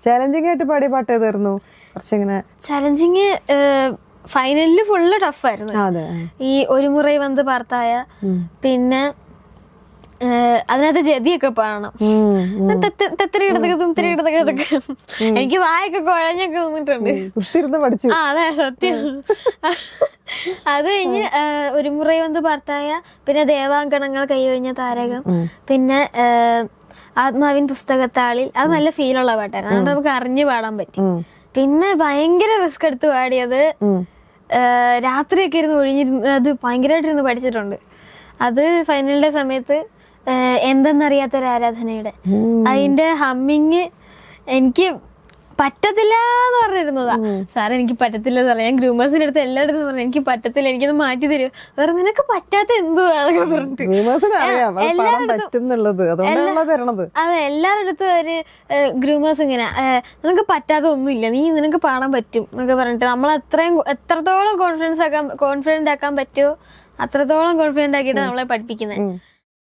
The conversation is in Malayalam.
ചാലഞ്ചിങ് ആയിട്ട് പാടിയ പാട്ട് ഏതായിരുന്നു? കുറച്ചിങ്ങനെ ചലഞ്ചിങ് ഫൈനലില് ഫുള്ള് ടഫായിരുന്നു. ഈ ഒരു മുറ വന്ന് പാർത്തായ, പിന്നെ അതിനകത്ത് ജതിയൊക്കെ പാടണം. എനിക്ക് വായൊക്കെ കുഴഞ്ഞൊക്കെ നിന്നിട്ടുണ്ട്. പഠിച്ചു. ആ അതെ സത്യം. അത് കഴിഞ്ഞ് ഒരു മുറ വന്ന് പാർത്തായ, പിന്നെ ദേവാങ്കണങ്ങൾ കൈയൊഴിഞ്ഞ താരകം, പിന്നെ ആത്മാവിൻ പുസ്തകത്താളിൽ. അത് നല്ല ഫീലുള്ള പാട്ടായിരുന്നു, അതുകൊണ്ട് നമുക്ക് അറിഞ്ഞു പാടാൻ പറ്റും. പിന്നെ ഭയങ്കര റിസ്ക് എടുത്ത് പാടിയത് രാത്രിയൊക്കെ ഇരുന്ന് ഒഴിഞ്ഞിരുന്ന് അത് ഭയങ്കരമായിട്ടിരുന്ന് പഠിച്ചിട്ടുണ്ട്. അത് ഫൈനലിന്റെ സമയത്ത് എന്തെന്നറിയാത്തൊരു ആരാധനയുടെ അതിന്റെ ഹമ്മിങ് എനിക്ക് പറ്റത്തില്ല എന്ന് പറഞ്ഞിരുന്നതാ. സാർ എനിക്ക് പറ്റത്തില്ല സാറേ, ഞാൻ ഗ്രൂമേഴ്സിന്റെ അടുത്ത് എല്ലായിടത്തും പറഞ്ഞു എനിക്ക് പറ്റത്തില്ല, എനിക്കൊന്ന് മാറ്റി തരും. വേറെ നിനക്ക് പറ്റാത്ത എന്തുവാന്നൊക്കെ പറഞ്ഞിട്ട് അതെ എല്ലാവരുടെ അടുത്തും ഒരു ഗ്രൂമേഴ്സ് ഇങ്ങനെ നിനക്ക് പറ്റാത്ത ഒന്നുമില്ല, നിനക്ക് പാടാൻ പറ്റും എന്നൊക്കെ പറഞ്ഞിട്ട് നമ്മൾ എത്രത്തോളം കോൺഫിഡന്റ് ആക്കാൻ പറ്റുമോ അത്രത്തോളം കോൺഫിഡന്റ് ആക്കിയിട്ട് നമ്മളെ പഠിപ്പിക്കുന്നത്.